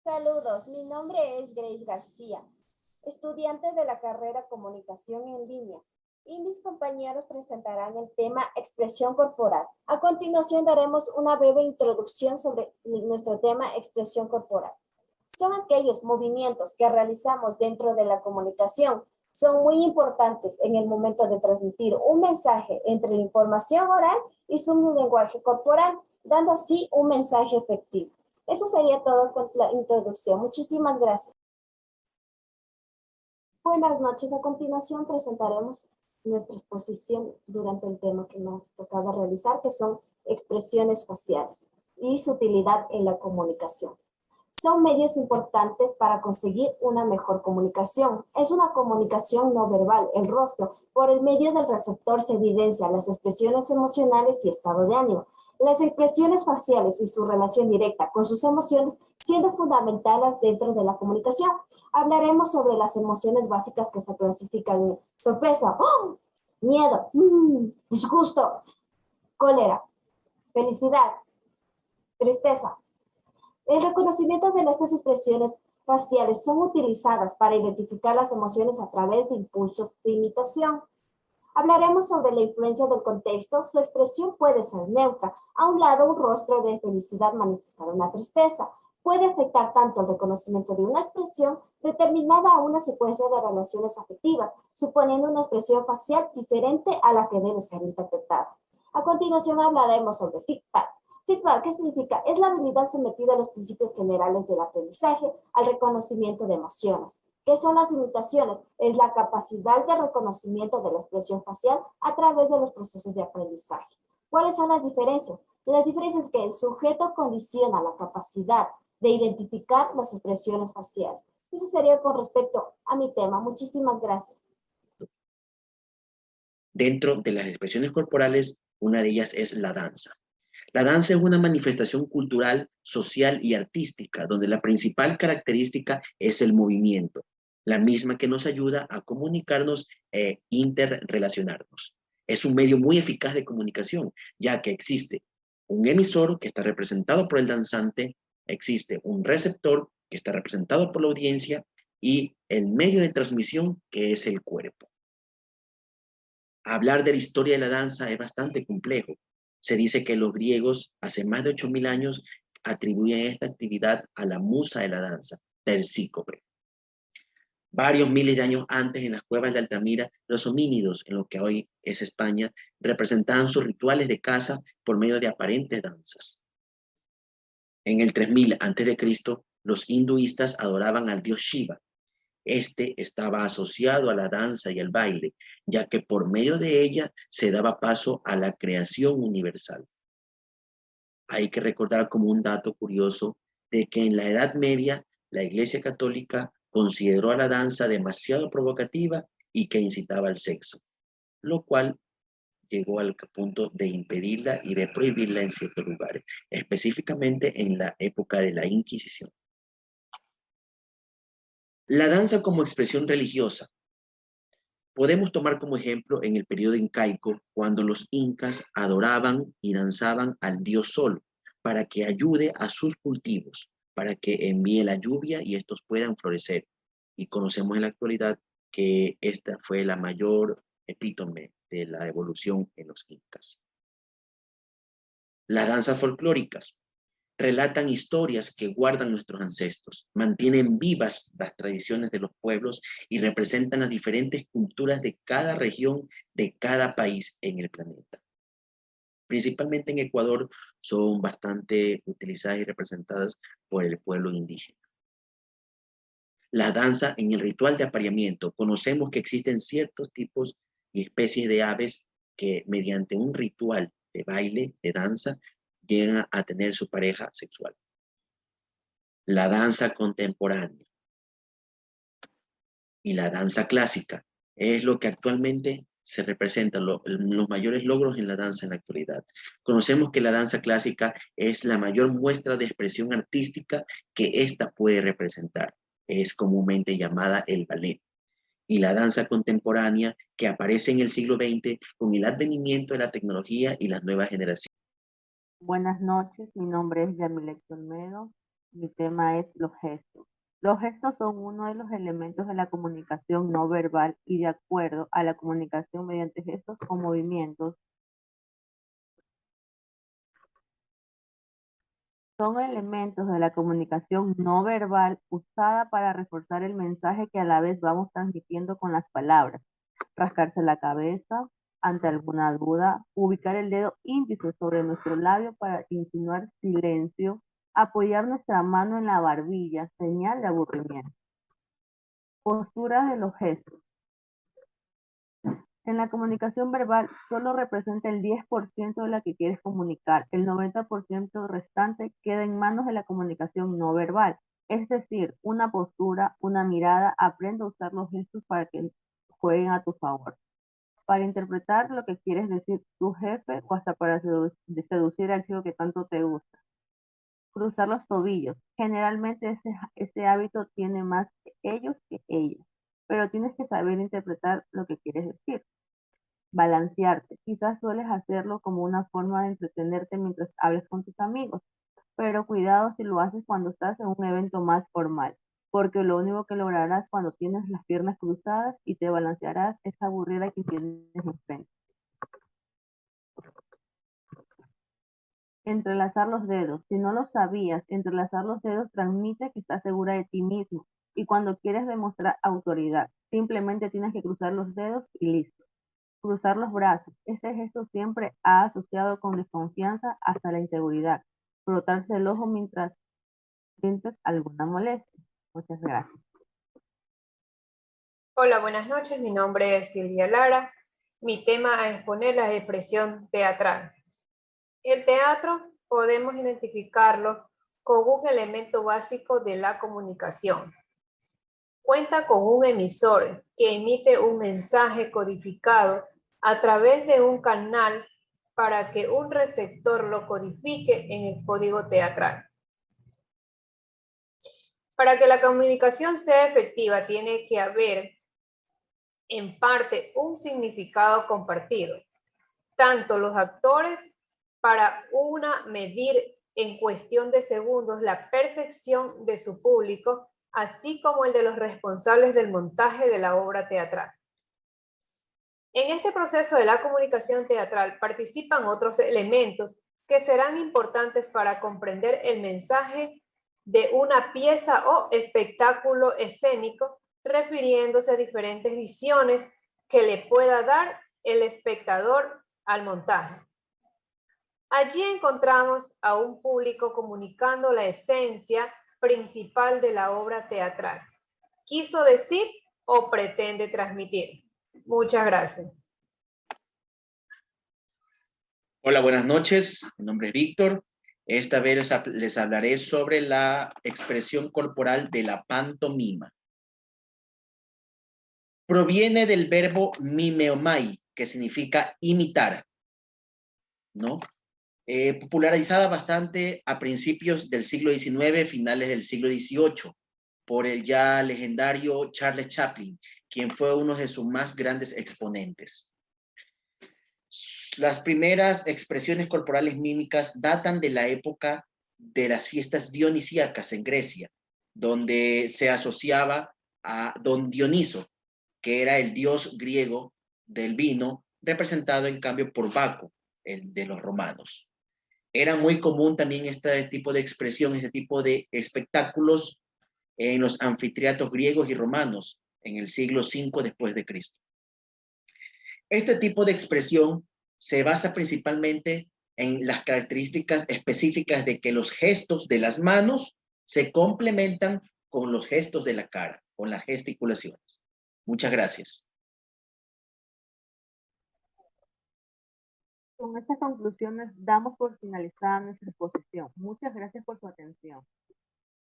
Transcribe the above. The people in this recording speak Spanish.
Saludos, mi nombre es Grace García, estudiante de la carrera Comunicación en Línea, y mis compañeros presentarán el tema expresión corporal. A continuación daremos una breve introducción sobre nuestro tema expresión corporal. Son aquellos movimientos que realizamos dentro de la comunicación. Son muy importantes en el momento de transmitir un mensaje entre la información oral y su lenguaje corporal, dando así un mensaje efectivo. Eso sería todo con la introducción. Muchísimas gracias. Buenas noches. A continuación presentaremos nuestra exposición durante el tema que me ha tocado realizar, que son expresiones faciales y su utilidad en la comunicación. Son medios importantes para conseguir una mejor comunicación. Es una comunicación no verbal. El rostro, por el medio del receptor, se evidencian las expresiones emocionales y estado de ánimo. Las expresiones faciales y su relación directa con sus emociones siendo fundamentales dentro de la comunicación. Hablaremos sobre las emociones básicas que se clasifican en sorpresa, ¡oh!, miedo, disgusto, cólera, felicidad, tristeza. El reconocimiento de estas expresiones faciales son utilizadas para identificar las emociones a través de impulsos de imitación. Hablaremos sobre la influencia del contexto. Su expresión puede ser neutra. A un lado, un rostro de felicidad manifestará una tristeza. Puede afectar tanto el reconocimiento de una expresión determinada a una secuencia de relaciones afectivas, suponiendo una expresión facial diferente a la que debe ser interpretada. A continuación hablaremos sobre feedback. Feedback, ¿qué significa? Es la habilidad sometida a los principios generales del aprendizaje al reconocimiento de emociones. ¿Qué son las imitaciones? Es la capacidad de reconocimiento de la expresión facial a través de los procesos de aprendizaje. ¿Cuáles son las diferencias? Las diferencias es que el sujeto condiciona la capacidad de identificar las expresiones faciales. Eso sería con respecto a mi tema. Muchísimas gracias. Dentro de las expresiones corporales, una de ellas es la danza. La danza es una manifestación cultural, social y artística, donde la principal característica es el movimiento, la misma que nos ayuda a comunicarnos e interrelacionarnos. Es un medio muy eficaz de comunicación, ya que existe un emisor que está representado por el danzante, existe un receptor que está representado por la audiencia y el medio de transmisión que es el cuerpo. Hablar de la historia de la danza es bastante complejo. Se dice que los griegos hace más de 8000 años atribuyen esta actividad a la musa de la danza, Terpsícope. Varios miles de años antes, en las cuevas de Altamira, los homínidos, en lo que hoy es España, representaban sus rituales de caza por medio de aparentes danzas. En el 3000 a.C., los hinduistas adoraban al dios Shiva. Este estaba asociado a la danza y al baile, ya que por medio de ella se daba paso a la creación universal. Hay que recordar como un dato curioso de que en la Edad Media la Iglesia Católica consideró a la danza demasiado provocativa y que incitaba al sexo, lo cual llegó al punto de impedirla y de prohibirla en ciertos lugares, específicamente en la época de la Inquisición. La danza como expresión religiosa. Podemos tomar como ejemplo en el periodo incaico, cuando los incas adoraban y danzaban al dios Sol para que ayude a sus cultivos, para que envíe la lluvia y estos puedan florecer. Y conocemos en la actualidad que esta fue la mayor epítome de la evolución en los incas. Las danzas folclóricas relatan historias que guardan nuestros ancestros, mantienen vivas las tradiciones de los pueblos y representan las diferentes culturas de cada región, de cada país en el planeta. Principalmente en Ecuador son bastante utilizadas y representadas por el pueblo indígena. La danza en el ritual de apareamiento. Conocemos que existen ciertos tipos y especies de aves que mediante un ritual de baile, de danza, llegan a tener su pareja sexual. La danza contemporánea y la danza clásica es lo que actualmente se representa, los mayores logros en la danza en la actualidad. Conocemos que la danza clásica es la mayor muestra de expresión artística que ésta puede representar. Es comúnmente llamada el ballet. Y la danza contemporánea que aparece en el siglo XX con el advenimiento de la tecnología y las nuevas generaciones. Buenas noches, mi nombre es Yamilet Olmedo, Mi tema es los gestos. Los gestos son uno de los elementos de la comunicación no verbal y de acuerdo a la comunicación mediante gestos o movimientos, son elementos de la comunicación no verbal usada para reforzar el mensaje que a la vez vamos transmitiendo con las palabras. Rascarse la cabeza ante alguna duda, ubicar el dedo índice sobre nuestro labio para insinuar silencio, apoyar nuestra mano en la barbilla, señal de aburrimiento. Postura de los gestos. En la comunicación verbal solo representa el 10% de la que quieres comunicar. El 90% restante queda en manos de la comunicación no verbal. Es decir, una postura, una mirada, aprende a usar los gestos para que jueguen a tu favor. Para interpretar lo que quieres decir tu jefe o hasta para seducir al chico que tanto te gusta. Cruzar los tobillos. Generalmente ese hábito tiene más ellos que ellas, pero tienes que saber interpretar lo que quieres decir. Balancearte. Quizás sueles hacerlo como una forma de entretenerte mientras hables con tus amigos, pero cuidado si lo haces cuando estás en un evento más formal, porque lo único que lograrás cuando tienes las piernas cruzadas y te balancearás es aburrir a quien tienes enfrente. Entrelazar los dedos. Si no lo sabías, entrelazar los dedos transmite que estás segura de ti mismo y cuando quieres demostrar autoridad, simplemente tienes que cruzar los dedos y listo. Cruzar los brazos. Este gesto siempre ha asociado con desconfianza hasta la inseguridad. Frotarse el ojo mientras sientes alguna molestia. Muchas gracias. Hola, buenas noches. Mi nombre es Silvia Lara. Mi tema a exponer la expresión teatral. El teatro podemos identificarlo como un elemento básico de la comunicación. Cuenta con un emisor que emite un mensaje codificado a través de un canal para que un receptor lo codifique en el código teatral. Para que la comunicación sea efectiva, tiene que haber en parte un significado compartido. Tanto los actores para medir en cuestión de segundos la percepción de su público, así como el de los responsables del montaje de la obra teatral. En este proceso de la comunicación teatral participan otros elementos que serán importantes para comprender el mensaje de una pieza o espectáculo escénico, refiriéndose a diferentes visiones que le pueda dar el espectador al montaje. Allí encontramos a un público comunicando la esencia principal de la obra teatral. Quiso decir o pretende transmitir. Muchas gracias. Hola, buenas noches. Mi nombre es Víctor. Esta vez les hablaré sobre la expresión corporal de la pantomima. Proviene del verbo mimeomai, que significa imitar, ¿no? Popularizada bastante a principios del siglo XIX, finales del siglo XVIII, por el ya legendario Charles Chaplin, quien fue uno de sus más grandes exponentes. Las primeras expresiones corporales mímicas datan de la época de las fiestas dionisíacas en Grecia, donde se asociaba a don Dioniso, que era el dios griego del vino, representado en cambio por Baco, el de los romanos. Era muy común también este tipo de expresión, este tipo de espectáculos en los anfiteatros griegos y romanos en el siglo V después de Cristo. Este tipo de expresión se basa principalmente en las características específicas de que los gestos de las manos se complementan con los gestos de la cara, con las gesticulaciones. Muchas gracias. Con estas conclusiones damos por finalizada nuestra exposición. Muchas gracias por su atención.